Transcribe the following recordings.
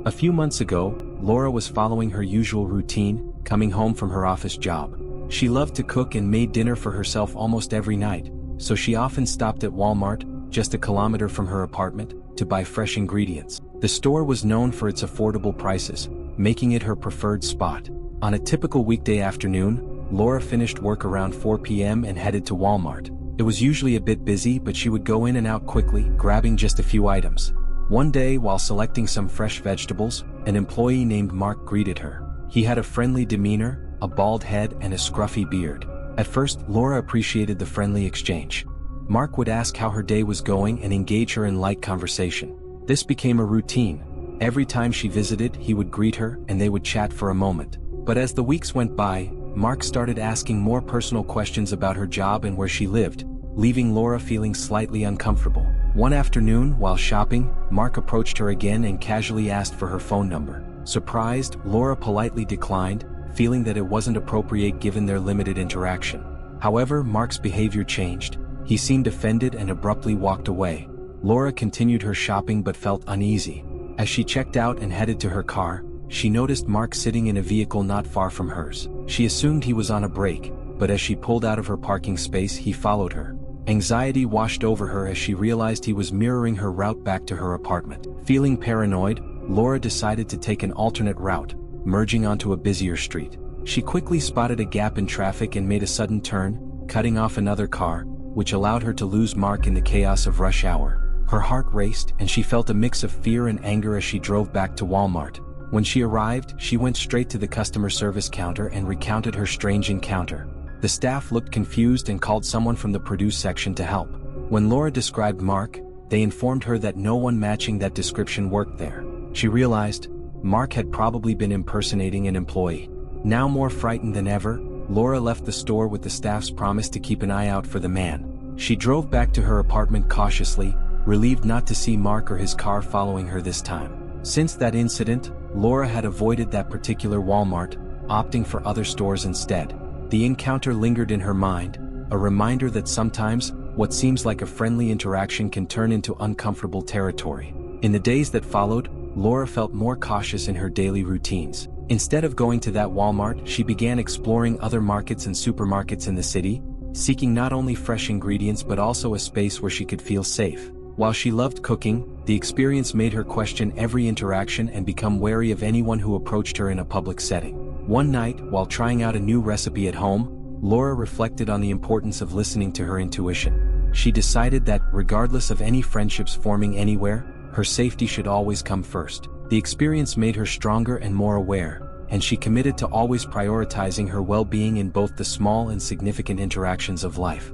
A few months ago, Laura was following her usual routine, coming home from her office job. She loved to cook and made dinner for herself almost every night, so she often stopped at Walmart, just a kilometer from her apartment, to buy fresh ingredients. The store was known for its affordable prices, making it her preferred spot. On a typical weekday afternoon, Laura finished work around 4 p.m. and headed to Walmart. It was usually a bit busy, but she would go in and out quickly, grabbing just a few items. One day, while selecting some fresh vegetables, an employee named Mark greeted her. He had a friendly demeanor, a bald head and a scruffy beard. At first, Laura appreciated the friendly exchange. Mark would ask how her day was going and engage her in light conversation. This became a routine. Every time she visited, he would greet her and they would chat for a moment. But as the weeks went by, Mark started asking more personal questions about her job and where she lived, leaving Laura feeling slightly uncomfortable. One afternoon, while shopping, Mark approached her again and casually asked for her phone number. Surprised, Laura politely declined, feeling that it wasn't appropriate given their limited interaction. However, Mark's behavior changed. He seemed offended and abruptly walked away. Laura continued her shopping but felt uneasy. As she checked out and headed to her car, she noticed Mark sitting in a vehicle not far from hers. She assumed he was on a break, but as she pulled out of her parking space, he followed her. Anxiety washed over her as she realized he was mirroring her route back to her apartment. Feeling paranoid, Laura decided to take an alternate route, merging onto a busier street. She quickly spotted a gap in traffic and made a sudden turn, cutting off another car, which allowed her to lose Mark in the chaos of rush hour. Her heart raced and she felt a mix of fear and anger as she drove back to Walmart. When she arrived, she went straight to the customer service counter and recounted her strange encounter. The staff looked confused and called someone from the produce section to help. When Laura described Mark, they informed her that no one matching that description worked there. She realized Mark had probably been impersonating an employee. Now more frightened than ever, Laura left the store with the staff's promise to keep an eye out for the man. She drove back to her apartment cautiously, relieved not to see Mark or his car following her this time. Since that incident, Laura had avoided that particular Walmart, opting for other stores instead. The encounter lingered in her mind, a reminder that sometimes, what seems like a friendly interaction can turn into uncomfortable territory. In the days that followed, Laura felt more cautious in her daily routines. Instead of going to that Walmart, she began exploring other markets and supermarkets in the city, seeking not only fresh ingredients but also a space where she could feel safe. While she loved cooking, the experience made her question every interaction and become wary of anyone who approached her in a public setting. One night, while trying out a new recipe at home, Laura reflected on the importance of listening to her intuition. She decided that, regardless of any friendships forming anywhere, her safety should always come first. The experience made her stronger and more aware, and she committed to always prioritizing her well-being in both the small and significant interactions of life.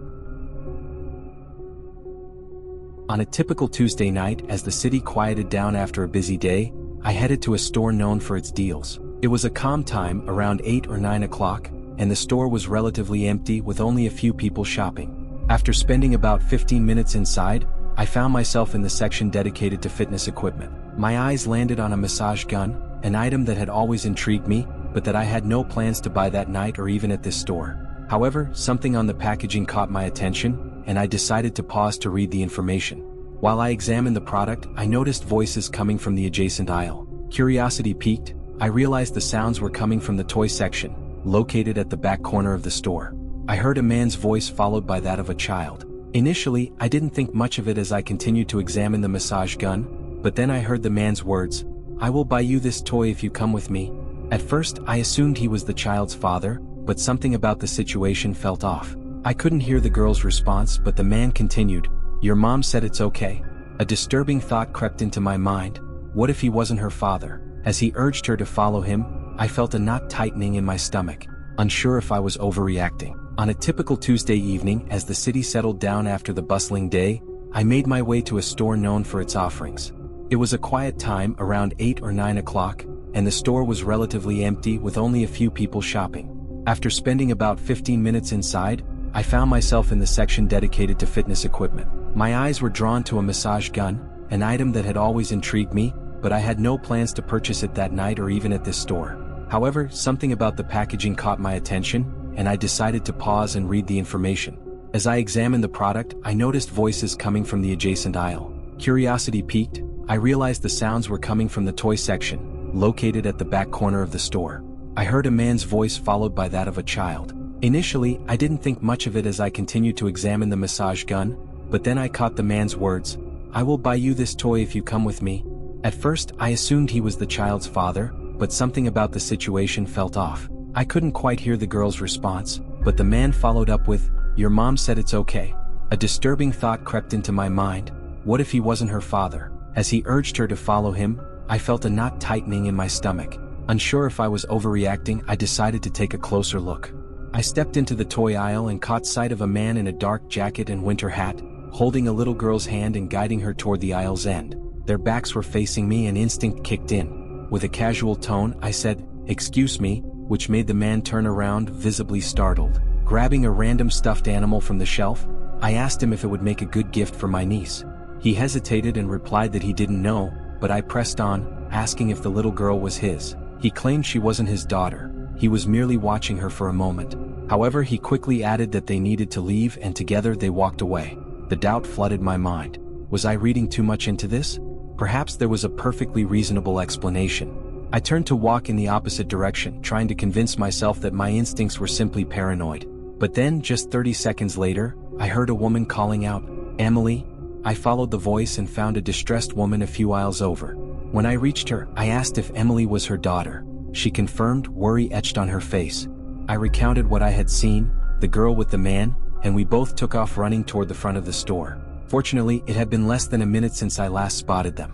On a typical Tuesday night, as the city quieted down after a busy day, I headed to a store known for its deals. It was a calm time, around 8 or 9 o'clock, and the store was relatively empty with only a few people shopping. After spending about 15 minutes inside, I found myself in the section dedicated to fitness equipment. My eyes landed on a massage gun, an item that had always intrigued me, but that I had no plans to buy that night or even at this store. However, something on the packaging caught my attention, and I decided to pause to read the information. While I examined the product, I noticed voices coming from the adjacent aisle. Curiosity piqued, I realized the sounds were coming from the toy section, located at the back corner of the store. I heard a man's voice followed by that of a child. Initially, I didn't think much of it as I continued to examine the massage gun, but then I heard the man's words, "I will buy you this toy if you come with me." At first, I assumed he was the child's father, but something about the situation felt off. I couldn't hear the girl's response, but the man continued, "Your mom said it's okay." A disturbing thought crept into my mind. What if he wasn't her father? As he urged her to follow him, I felt a knot tightening in my stomach, unsure if I was overreacting. On a typical Tuesday evening, as the city settled down after the bustling day, I made my way to a store known for its offerings. It was a quiet time, around 8 or 9 o'clock, and the store was relatively empty with only a few people shopping. After spending about 15 minutes inside, I found myself in the section dedicated to fitness equipment. My eyes were drawn to a massage gun, an item that had always intrigued me, but I had no plans to purchase it that night or even at this store. However, something about the packaging caught my attention, and I decided to pause and read the information. As I examined the product, I noticed voices coming from the adjacent aisle. Curiosity piqued, I realized the sounds were coming from the toy section, located at the back corner of the store. I heard a man's voice followed by that of a child. Initially, I didn't think much of it as I continued to examine the massage gun, but then I caught the man's words, "I will buy you this toy if you come with me." At first, I assumed he was the child's father, but something about the situation felt off. I couldn't quite hear the girl's response, but the man followed up with, "Your mom said it's okay." A disturbing thought crept into my mind. What if he wasn't her father? As he urged her to follow him, I felt a knot tightening in my stomach. Unsure if I was overreacting, I decided to take a closer look. I stepped into the toy aisle and caught sight of a man in a dark jacket and winter hat, holding a little girl's hand and guiding her toward the aisle's end. Their backs were facing me and instinct kicked in. With a casual tone, I said, "Excuse me," which made the man turn around, visibly startled. Grabbing a random stuffed animal from the shelf, I asked him if it would make a good gift for my niece. He hesitated and replied that he didn't know, but I pressed on, asking if the little girl was his. He claimed she wasn't his daughter. He was merely watching her for a moment. However, he quickly added that they needed to leave and together they walked away. The doubt flooded my mind. Was I reading too much into this? Perhaps there was a perfectly reasonable explanation. I turned to walk in the opposite direction, trying to convince myself that my instincts were simply paranoid. But then, just 30 seconds later, I heard a woman calling out, "Emily?" I followed the voice and found a distressed woman a few aisles over. When I reached her, I asked if Emily was her daughter. She confirmed, worry etched on her face. I recounted what I had seen, the girl with the man, and we both took off running toward the front of the store. Fortunately, it had been less than a minute since I last spotted them.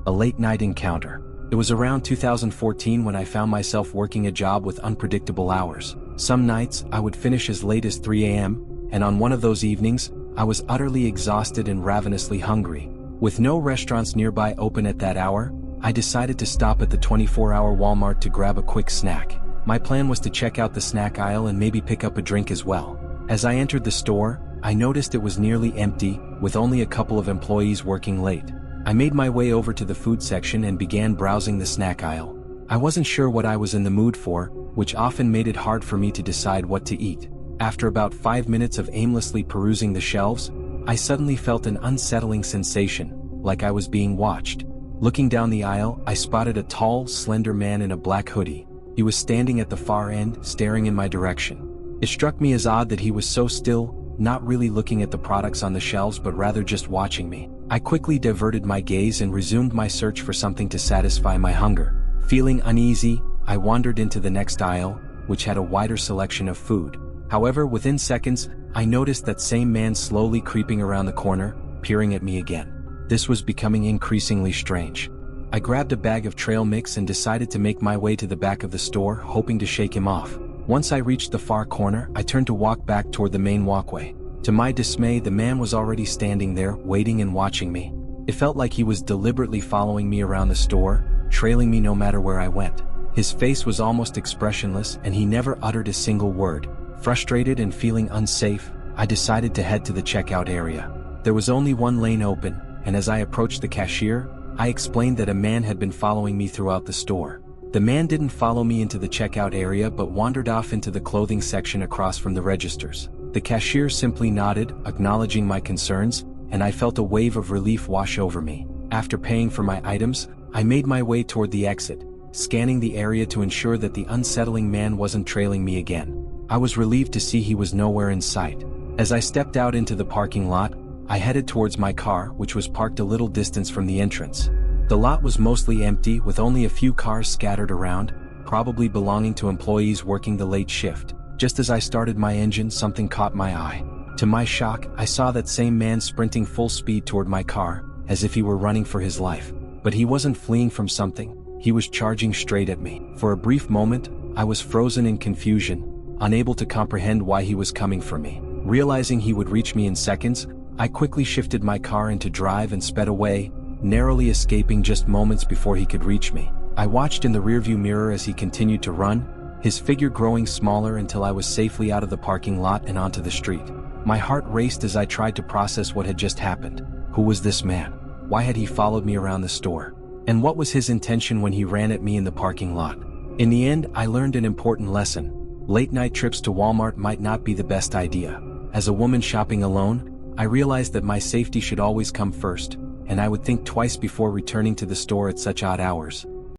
A late-night encounter. It was around 2014 when I found myself working a job with unpredictable hours. Some nights, I would finish as late as 3 a.m., and on one of those evenings, I was utterly exhausted and ravenously hungry. With no restaurants nearby open at that hour, I decided to stop at the 24-hour Walmart to grab a quick snack. My plan was to check out the snack aisle and maybe pick up a drink as well. As I entered the store, I noticed it was nearly empty, with only a couple of employees working late. I made my way over to the food section and began browsing the snack aisle. I wasn't sure what I was in the mood for, which often made it hard for me to decide what to eat. After about 5 minutes of aimlessly perusing the shelves, I suddenly felt an unsettling sensation, like I was being watched. Looking down the aisle, I spotted a tall, slender man in a black hoodie. He was standing at the far end, staring in my direction. It struck me as odd that he was so still, not really looking at the products on the shelves but rather just watching me. I quickly diverted my gaze and resumed my search for something to satisfy my hunger. Feeling uneasy, I wandered into the next aisle, which had a wider selection of food. However, within seconds, I noticed that same man slowly creeping around the corner, peering at me again. This was becoming increasingly strange. I grabbed a bag of trail mix and decided to make my way to the back of the store, hoping to shake him off. Once I reached the far corner, I turned to walk back toward the main walkway. To my dismay, the man was already standing there, waiting and watching me. It felt like he was deliberately following me around the store, trailing me no matter where I went. His face was almost expressionless, and he never uttered a single word. Frustrated and feeling unsafe, I decided to head to the checkout area. There was only one lane open, and as I approached the cashier, I explained that a man had been following me throughout the store. The man didn't follow me into the checkout area but wandered off into the clothing section across from the registers. The cashier simply nodded, acknowledging my concerns, and I felt a wave of relief wash over me. After paying for my items, I made my way toward the exit, scanning the area to ensure that the unsettling man wasn't trailing me again. I was relieved to see he was nowhere in sight. As I stepped out into the parking lot, I headed towards my car, which was parked a little distance from the entrance. The lot was mostly empty, with only a few cars scattered around, probably belonging to employees working the late shift. Just as I started my engine, something caught my eye. To my shock, I saw that same man sprinting full speed toward my car, as if he were running for his life. But he wasn't fleeing from something, he was charging straight at me. For a brief moment, I was frozen in confusion, unable to comprehend why he was coming for me. Realizing he would reach me in seconds, I quickly shifted my car into drive and sped away, narrowly escaping just moments before he could reach me. I watched in the rearview mirror as he continued to run, his figure growing smaller until I was safely out of the parking lot and onto the street. My heart raced as I tried to process what had just happened. Who was this man? Why had he followed me around the store? And what was his intention when he ran at me in the parking lot? In the end, I learned an important lesson. Late-night trips to Walmart might not be the best idea. As a woman shopping alone, I realized that my safety should always come first, and I would think twice before returning to the store at such odd hours.